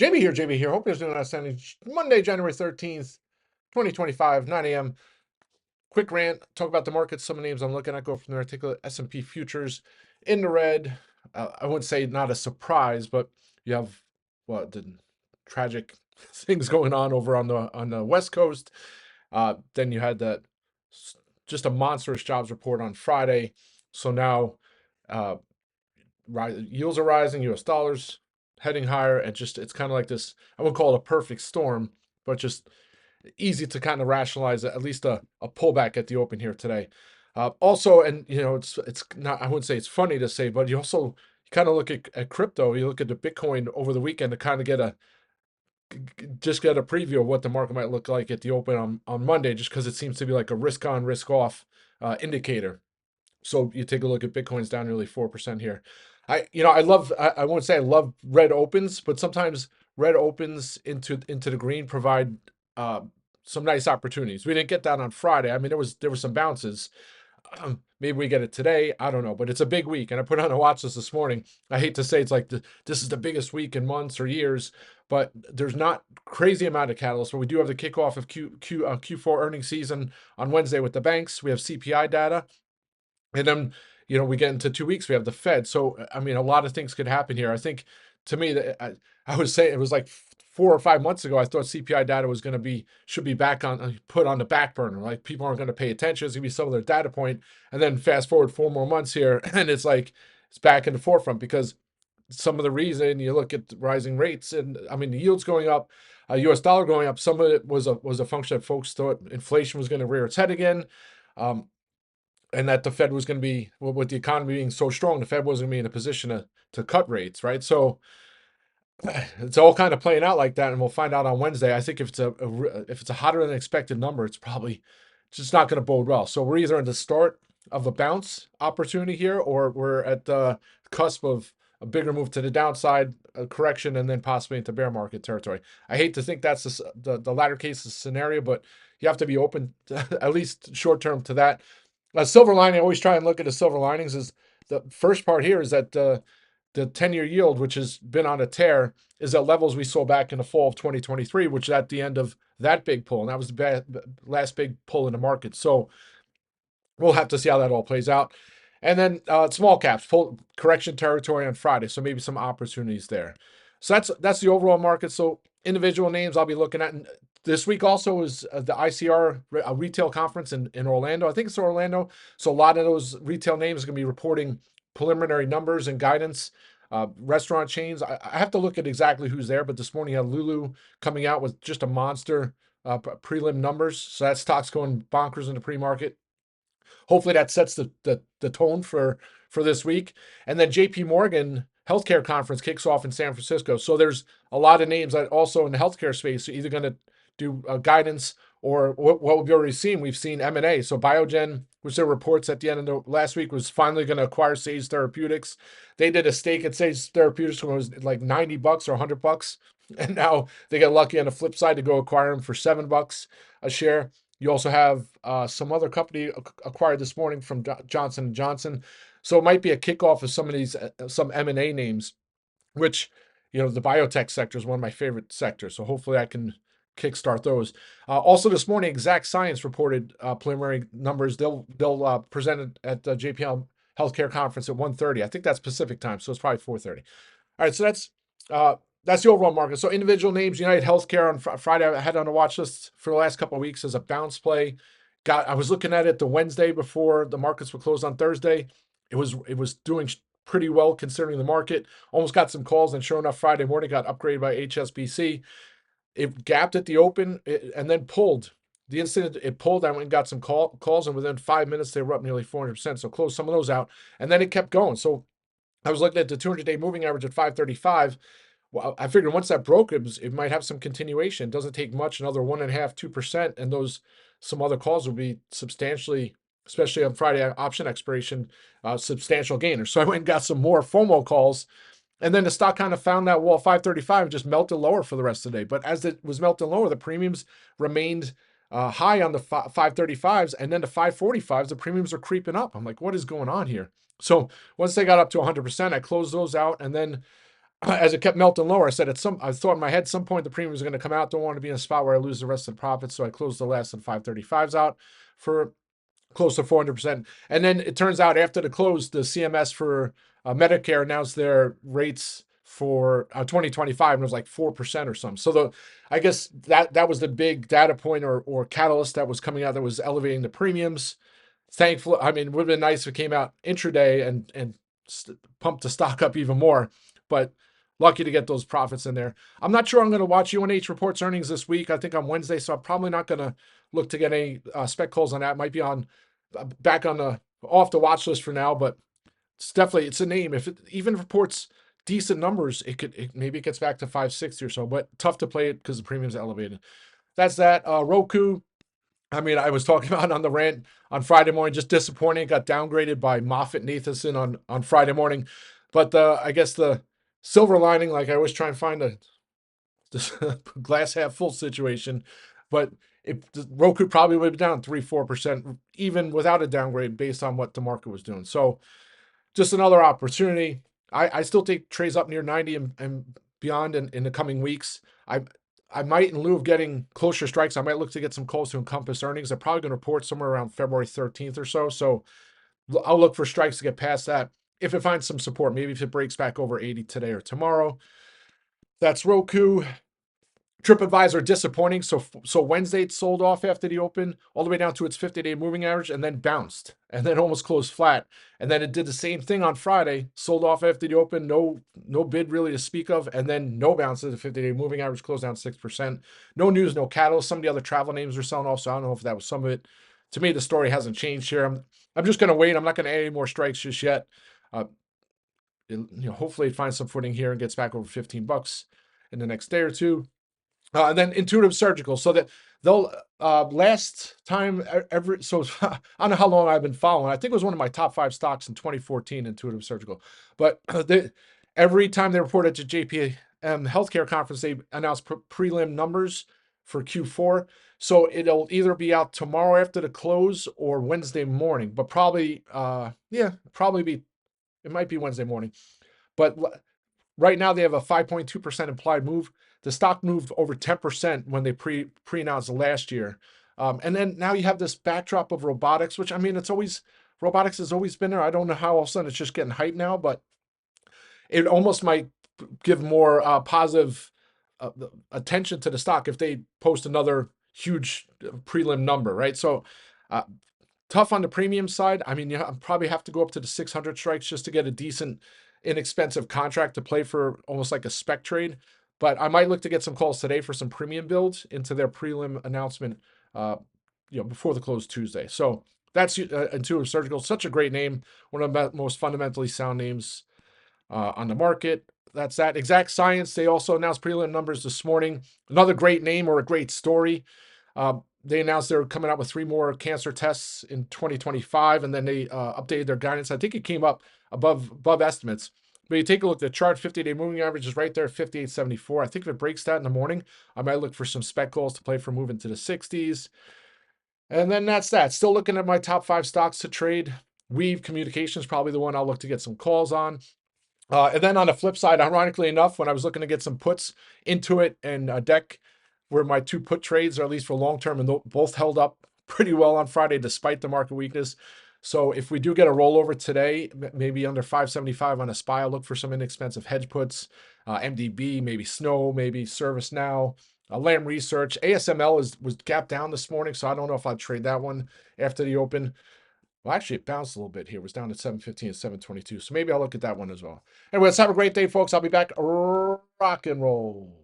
JB here. Hope you're doing outstanding. Monday, January 13th, 2025, 9 a.m. Quick rant. Talk about the market. Some names I'm looking at go from there. Take a look at S&P futures in the red. I wouldn't say not a surprise, but you have the tragic things going on over on the West Coast. Then you had that just a monstrous jobs report on Friday. So now uh, yields are rising, U.S. dollars heading higher, and just it's kind of like this. I wouldn't call it a perfect storm, but just easy to kind of rationalize at least a pullback at the open here today. Also, and it's not. I wouldn't say it's funny to say, but you kind of look at crypto. You look at the Bitcoin over the weekend to kind of get a preview of what the market might look like at the open on Monday, just because it seems to be like a risk on, risk off indicator. So you take a look at Bitcoin's down nearly 4% here. I won't say I love red opens, but sometimes red opens into the green provide uh, some nice opportunities. We didn't get that on Friday. I mean, there were some bounces. Maybe we get it today. I don't know, but it's a big week, and I put on a watch list this morning. I hate to say it's like this is the biggest week in months or years, but there's not crazy amount of catalysts. But we do have the kickoff of Q4 earnings season on Wednesday with the banks. We have CPI data. And then, we get into 2 weeks, we have the Fed. So, I mean, a lot of things could happen here. I think to me, I was saying it was like 4 or 5 months ago, I thought CPI data should be put on the back burner. Like people aren't going to pay attention. It's going to be some of their data point. And then fast forward 4 more months here, and it's like it's back in the forefront because some of the reason you look at the rising rates and I mean, the yields going up, US dollar going up. Some of it was a function that folks thought inflation was going to rear its head again. Um, and that the Fed was going to be, well, with the economy being so strong, the Fed wasn't going to be in a position to cut rates, right? So it's all kind of playing out like that, and we'll find out on Wednesday. I think if it's a hotter than expected number, it's probably just not going to bode well. So we're either at the start of a bounce opportunity here, or we're at the cusp of a bigger move to the downside, a correction, and then possibly into bear market territory. I hate to think that's the latter case of the scenario, but you have to be open at least short term to that. A silver lining, I always try and look at the silver linings, is the first part here is that the 10-year yield, which has been on a tear, is at levels we saw back in the fall of 2023, which is at the end of that big pull. And that was the last big pull in the market. So we'll have to see how that all plays out. And then small caps, pull correction territory on Friday. So maybe some opportunities there. So that's the overall market. So individual names I'll be looking at. And this week also is the ICR retail conference in Orlando. I think it's Orlando. So a lot of those retail names are going to be reporting preliminary numbers and guidance. Restaurant chains. I have to look at exactly who's there, but this morning you had Lulu coming out with just a monster prelim numbers. So that stock's going bonkers in the pre-market. Hopefully that sets the tone for this week. And then JP Morgan healthcare conference kicks off in San Francisco. So there's a lot of names that also in the healthcare space are either going to do guidance or what we've already seen. We've seen M&A. So Biogen, which their reports at the end of the last week, was finally going to acquire Sage Therapeutics. They did a stake at Sage Therapeutics when it was like $90 or $100. And now they got lucky on the flip side to go acquire them for $7 a share. You also have some other company acquired this morning from Johnson & Johnson. So it might be a kickoff of some of these, some M&A names, which, the biotech sector is one of my favorite sectors. So hopefully I can kickstart those. Also this morning, Exact Science reported preliminary numbers. They'll present it at the JPL Healthcare Conference at 1:30. I think that's Pacific time, so it's probably 4:30. All right, so that's the overall market. So individual names, United Healthcare on Friday, I had on a watch list for the last couple of weeks as a bounce play. I was looking at it the Wednesday before the markets were closed on Thursday. It was doing pretty well considering the market. Almost got some calls, and sure enough, Friday morning got upgraded by HSBC. It gapped at the open and then pulled. The instant it pulled, I went and got some calls, and within 5 minutes they were up nearly 400%. So closed some of those out, and then it kept going. So I was looking at the 200-day moving average at 535. Well, I figured once that broke, it might have some continuation. It doesn't take much, another 1.5%, 2%, and some other calls will be substantially, especially on Friday option expiration, substantial gainers. So I went and got some more FOMO calls, and then the stock kind of found that wall 535 and just melted lower for the rest of the day. But as it was melting lower, the premiums remained high on the 535s, and then the 545s, the premiums are creeping up. I'm like, what is going on here? So once they got up to 100%, I closed those out, and then as it kept melting lower, I thought in my head some point the premium was going to come out. Don't want to be in a spot where I lose the rest of the profits. So I closed the last of 535s out for close to 400%. And then it turns out after the close, the CMS for Medicare announced their rates for 2025, and it was like 4% or something. So I guess that was the big data point or catalyst that was coming out that was elevating the premiums. Thankfully, I mean, it would have been nice if it came out intraday and pumped the stock up even more, but lucky to get those profits in there. I'm not sure I'm going to watch UNH reports earnings this week. I think on Wednesday, so I'm probably not going to look to get any spec calls on that. Might be on back on the off the watch list for now, but it's a name. If it even reports decent numbers, maybe it gets back to 560 or so, but tough to play it because the premium's elevated. That's that. Roku. I mean, I was talking about on the rant on Friday morning, just disappointing. It got downgraded by Moffett Nathanson on Friday morning. But I guess the silver lining, like I always try and find this glass half full situation, but Roku probably would have been down 3-4% even without a downgrade based on what the market was doing. So just another opportunity. I still take trades up near 90 and beyond in the coming weeks. I might, in lieu of getting closer strikes, I might look to get some calls to encompass earnings. They're probably going to report somewhere around February 13th or so. So I'll look for strikes to get past that. If it finds some support, maybe if it breaks back over 80 today or tomorrow. That's Roku. TripAdvisor disappointing. So Wednesday it sold off after the open, all the way down to its 50-day moving average, and then bounced, and then almost closed flat. And then it did the same thing on Friday, sold off after the open, no bid really to speak of, and then no bounce to the 50-day moving average, closed down 6%. No news, no catalyst. Some of the other travel names are selling off, so I don't know if that was some of it. To me, the story hasn't changed here. I'm just going to wait. I'm not going to add any more strikes just yet. Hopefully it finds some footing here and gets back over $15 in the next day or two. And then Intuitive Surgical. So that they'll last time so I don't know how long I've been following. I think it was one of my top 5 stocks in 2014, Intuitive Surgical. But every time they reported to JPM Healthcare Conference, they announced prelim numbers for Q4. So it'll either be out tomorrow after the close or Wednesday morning. But probably, it might be Wednesday morning. But right now, they have a 5.2% implied move. The stock moved over 10% when they pre-announced last year. And then now you have this backdrop of robotics, which, I mean, robotics has always been there. I don't know how all of a sudden it's just getting hyped now, but it almost might give more positive attention to the stock if they post another huge prelim number, right? So tough on the premium side. I mean, I probably have to go up to the 600 strikes just to get a decent, inexpensive contract to play for, almost like a spec trade. But I might look to get some calls today for some premium builds into their prelim announcement, before the close Tuesday. So that's Intuitive Surgical. Such a great name. One of the most fundamentally sound names on the market. That's that. Exact Science. They also announced prelim numbers this morning. Another great name or a great story. They announced they're coming out with 3 more cancer tests in 2025, and then they updated their guidance. I think it came up above estimates. But you take a look, the chart 50-day moving average is right there at 58.74. I think if it breaks that in the morning, I might look for some spec calls to play for moving to the 60s. And then that's that. Still looking at my top 5 stocks to trade. Weave Communications, probably the one I'll look to get some calls on. And then on the flip side, ironically enough, when I was looking to get some puts into it and DEC, where my 2 put trades are at least for long term, and both held up pretty well on Friday despite the market weakness. So if we do get a rollover today, maybe under 575 on a SPY, I'll look for some inexpensive hedge puts, MDB, maybe Snow, maybe ServiceNow, Lam Research. ASML was gapped down this morning, so I don't know if I'd trade that one after the open. Well, actually, it bounced a little bit here. It was down at 715 and 722. So maybe I'll look at that one as well. Anyway, let's have a great day, folks. I'll be back. Rock and roll.